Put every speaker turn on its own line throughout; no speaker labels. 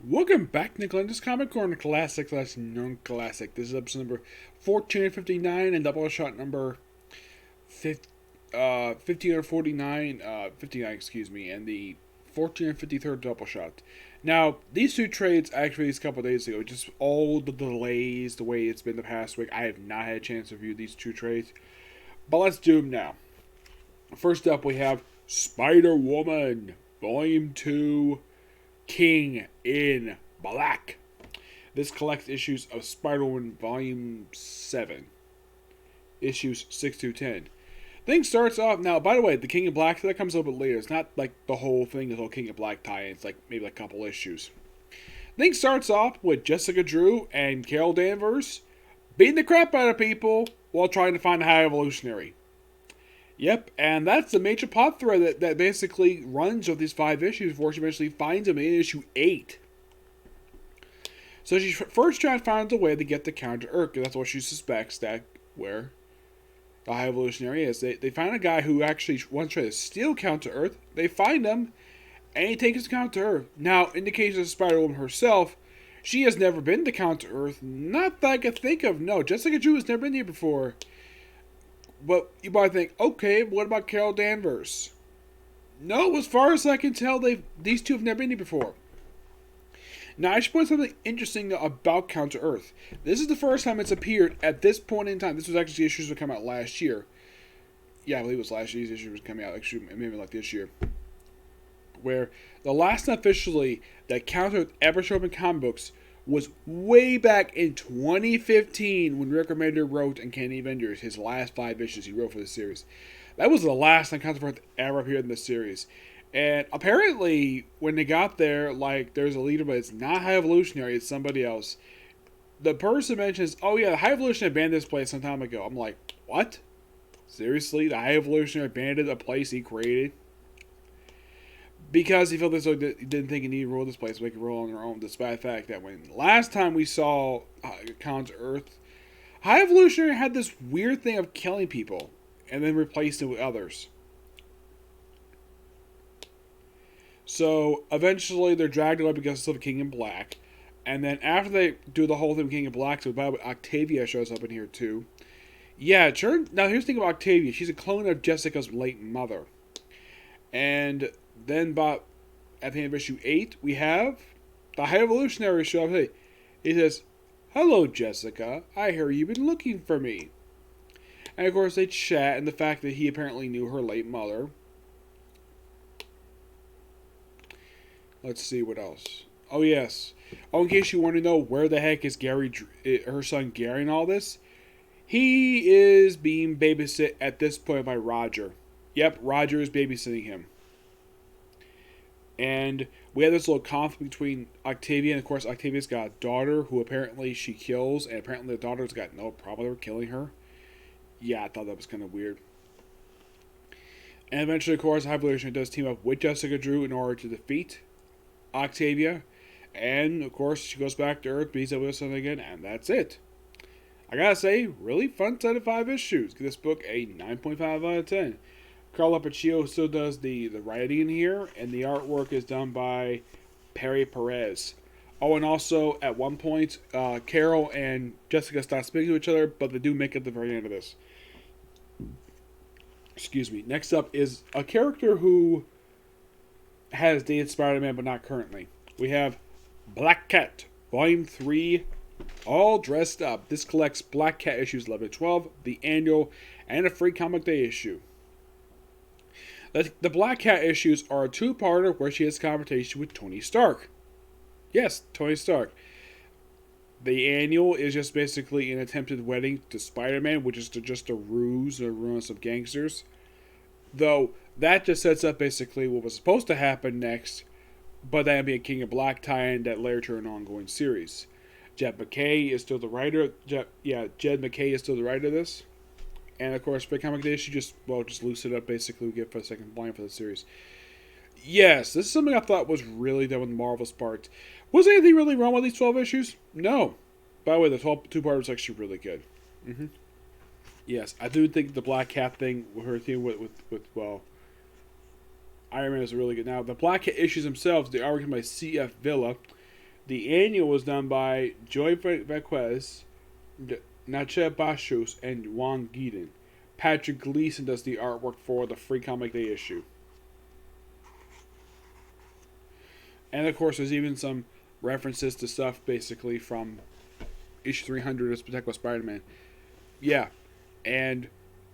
Welcome back to Lenz Comic Corner Classic / Non-Classic. This is episode number 1459 and Doubleshot number 1549, 59, excuse me, and the 1453rd Doubleshot. Now, these two trades actually released a couple days ago. Just all the delays, the way it's been the past week, I have not had a chance to review these two trades. But let's do them now. First up, we have Spider-Woman, Volume 2, King in Black. This collects issues of Spider-Woman Volume 7, issues 6 through 10. Thing starts off, now, by the way, the King in Black, that comes a little bit later. It's not like the whole thing is all King in Black tie-in. It's like maybe like a couple issues. Thing starts off with Jessica Drew and Carol Danvers beating the crap out of people while trying to find the High Evolutionary. Yep, and that's the major plot thread that basically runs with these 5 issues before she eventually finds him in issue 8. So she first tries to find a way to get to Counter Earth, because that's what she suspects that where the High Evolutionary is. They find a guy who actually wants to try to steal Counter Earth. They find him, and he takes us to Counter Earth. Now, in the case of Spider-Woman herself, she has never been to Counter Earth. Not that I can think of. No, Jessica Drew has never been here before. But you might think, okay, what about Carol Danvers? No, as far as I can tell, these two have never been here before. Now, I should point something interesting about Counter Earth. This is the first time it's appeared at this point in time. This was actually issues that come out last year. Yeah, I believe it was last year's issue was coming out, actually, maybe like this year. Where the last time officially that Counter Earth ever showed up in comic books was way back in 2015 when Rick Remender wrote Uncanny Avengers, his last 5 issues he wrote for the series. That was the last time Counter Earth ever appeared in the series. And apparently, when they got there, like, there's a leader, but it's not High Evolutionary, it's somebody else. The person mentions, oh yeah, the High Evolutionary abandoned this place some time ago. I'm like, what? Seriously? The High Evolutionary abandoned a place he created? Because he felt as though he didn't think he needed to rule this place, we could rule on their own, despite the fact that when last time we saw Counter Earth, High Evolutionary had this weird thing of killing people, and then replaced it with others. So, eventually, they're dragged away because of King in Black. And then after they do the whole thing with King in Black, so by the way, Octavia shows up in here too. Yeah, now here's the thing about Octavia. She's a clone of Jessica's late mother. And then at the end of issue 8, we have the High Evolutionary show up. Hey, he says, "Hello, Jessica. I hear you've been looking for me." And of course, they chat, and the fact that he apparently knew her late mother. Let's see what else. Oh, yes. Oh, in case you want to know where the heck is Gary, her son Gary, and all this, he is being babysit at this point by Roger. Yep, Roger is babysitting him. And we have this little conflict between Octavia, and of course, Octavia's got a daughter who apparently she kills, and apparently the daughter's got no problem with killing her. Yeah, I thought that was kind of weird. And eventually, of course, High Evolution does team up with Jessica Drew in order to defeat Octavia. And, of course, she goes back to Earth, beats up with something again, and that's it. I gotta say, really fun set of 5 issues. Give this book a 9.5 out of 10. Carlo Paccio still does the writing in here, and the artwork is done by Perry Perez. Oh, and also, at one point, Carol and Jessica stop speaking to each other, but they do make it at the very end of this. Excuse me. Next up is a character who has dated Spider-Man, but not currently. We have Black Cat, Volume 3, all dressed up. This collects Black Cat issues 11 to 12, the annual, and a free comic day issue. The Black Cat issues are a 2-parter where she has a conversation with Tony Stark. Yes, Tony Stark. The annual is just basically an attempted wedding to Spider-Man, which is just a ruse or ruin some gangsters. Though, that just sets up basically what was supposed to happen next, but that would be a King of Black tie-in that later to an ongoing series. Jed MacKay is still the writer. Jed MacKay is still the writer of this. And of course, for comic day, she just loosen it up basically. We get for a second line for the series. Yes, this is something I thought was really done with Marvel's part. Was anything really wrong with these 12 issues? No. By the way, the 2-part was actually really good. Mm-hmm. Yes, I do think the Black Cat thing, her theme with Iron Man is really good. Now, the Black Cat issues themselves, they are written by C.F. Villa. The annual was done by Joy Vequez, Nacha Bashus, and Juan Guiden. Patrick Gleason does the artwork for the Free Comic Day issue. And of course, there's even some references to stuff basically from issue 300 of Spectacular Spider-Man. Yeah, and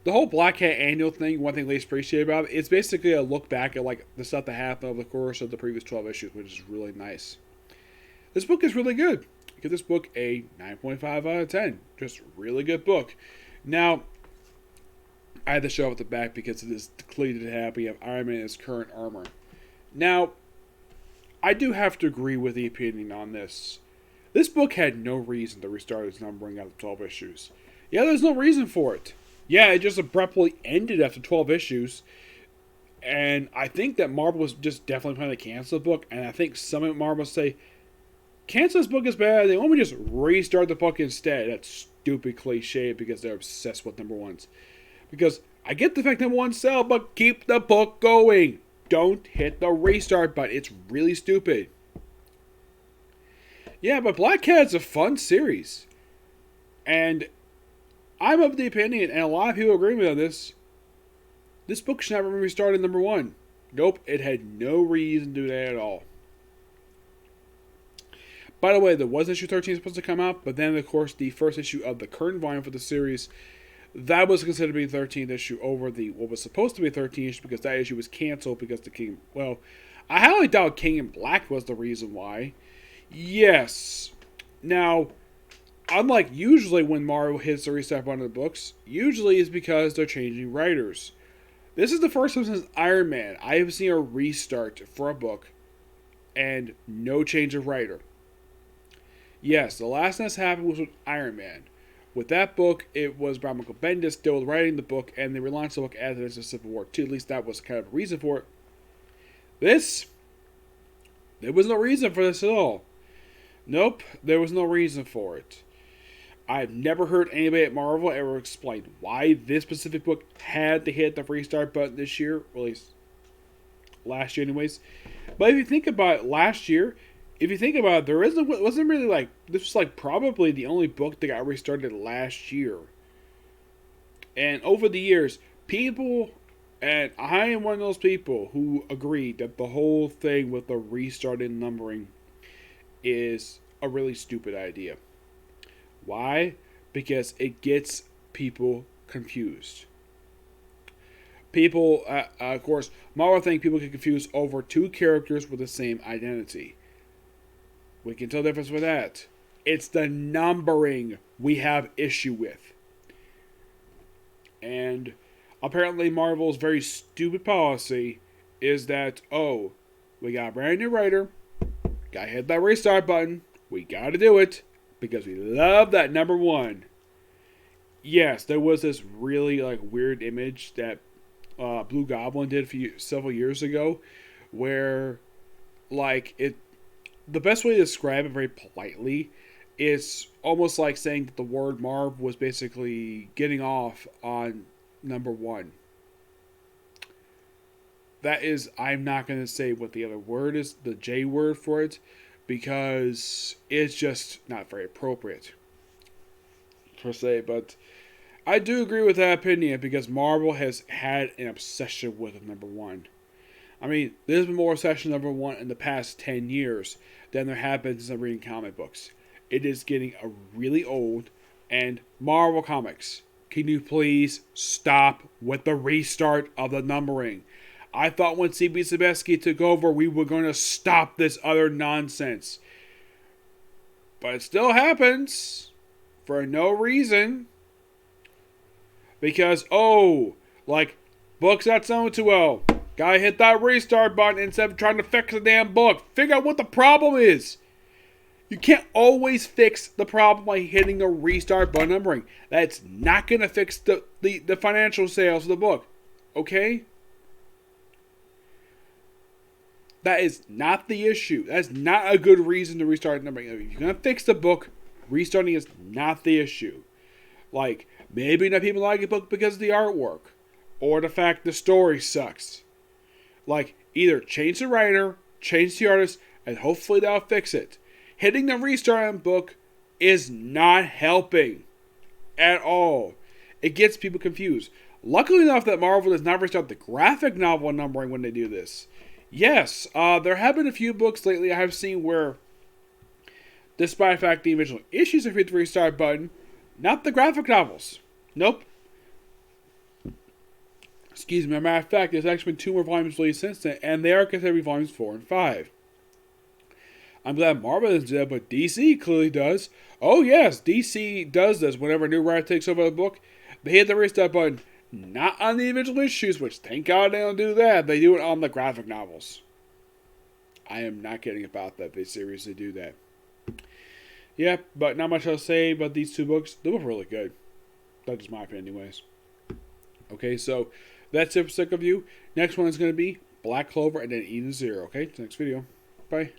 the whole Black Cat annual thing, one thing they appreciate about it, it's basically a look back at like the stuff that happened over the course of the previous 12 issues, which is really nice. This book is really good. Give this book a 9.5 out of 10. Just really good book. Now, I had to show up at the back because it is clearly happy of Iron Man in his current armor. Now, I do have to agree with the opinion on this. This book had no reason to restart its numbering after 12 issues. Yeah, there's no reason for it. Yeah, it just abruptly ended after 12 issues. And I think that Marvel was just definitely planning to cancel the book. And I think some of Marvel say, cancel this book is bad. They want me to just restart the book instead. That's stupid cliche because they're obsessed with number ones. Because I get the fact number ones sell, but keep the book going. Don't hit the restart button. It's really stupid. Yeah, but Black Cat's a fun series. And I'm of the opinion, and a lot of people agree with me on this, this book should never be restarted number one. Nope, it had no reason to do that at all. By the way, there was issue 13 supposed to come out, but then, of course, the first issue of the current volume for the series, that was considered to be the 13th issue over the what was supposed to be a 13th issue because that issue was canceled because the King... Well, I highly doubt King in Black was the reason why. Yes. Now, unlike usually when Marvel hits the restart button of the books, usually it's because they're changing writers. This is the first time since Iron Man I have seen a restart for a book and no change of writer. Yes, the last time this happened was with Iron Man. With that book, it was Brian Michael Bendis still writing the book, and they relaunched the book as it is a Civil War 2. At least that was kind of a reason for it. There was no reason for this at all. Nope, there was no reason for it. I've never heard anybody at Marvel ever explain why this specific book had to hit the restart button this year, or at least last year anyways. But if you think about it, last year, there wasn't really like, this was like probably the only book that got restarted last year. And over the years, people, and I am one of those people who agree that the whole thing with the restarted numbering is a really stupid idea. Why? Because it gets people confused. People, of course, Marvel think people get confused over two characters with the same identity. We can tell the difference with that. It's the numbering we have issue with. And apparently Marvel's very stupid policy is that, oh, we got a brand new writer, gotta hit that restart button, we gotta do it, because we love that number one. Yes, there was this really weird image that Blue Goblin did several years ago, where the best way to describe it very politely is almost like saying that the word Marv was basically getting off on number one. That is, I'm not going to say what the other word is, the J word for it, because it's just not very appropriate per se. But I do agree with that opinion because Marvel has had an obsession with number one. I mean, there's been more obsession with number one in the past 10 years than there have been since I'm reading comic books. It is getting really old. And Marvel Comics, can you please stop with the restart of the numbering? I thought when C.B. Sebesky took over, we were going to stop this other nonsense. But it still happens. For no reason. Because, books not selling too well. Gotta hit that restart button instead of trying to fix the damn book. Figure out what the problem is. You can't always fix the problem by hitting the restart button numbering. That's not going to fix the financial sales of the book. Okay? That is not the issue. That's not a good reason to restart numbering. If you're going to fix the book, restarting is not the issue. Maybe not people like a book because of the artwork. Or the fact the story sucks. Either change the writer, change the artist, and hopefully that'll fix it. Hitting the restart book is not helping at all. It gets people confused. Luckily enough that Marvel does not restart the graphic novel numbering when they do this. Yes, there have been a few books lately I have seen where, despite the fact the original issues have hit the restart button, not the graphic novels. Nope. Excuse me, as a matter of fact, there's actually been 2 more volumes released since then, and they are considered to be volumes 4 and 5. I'm glad Marvel doesn't do that, but DC clearly does. Oh yes, DC does this whenever a new writer takes over the book. They hit the restart button, not on the individual issues, which thank God they don't do that. They do it on the graphic novels. I am not kidding about that. They seriously do that. Yeah, but not much else to say about these 2 books. They were really good. That's just my opinion anyways. Okay, so that's it for Sick of You. Next one is going to be Black Clover and then Eden Zero. Okay, next video. Bye.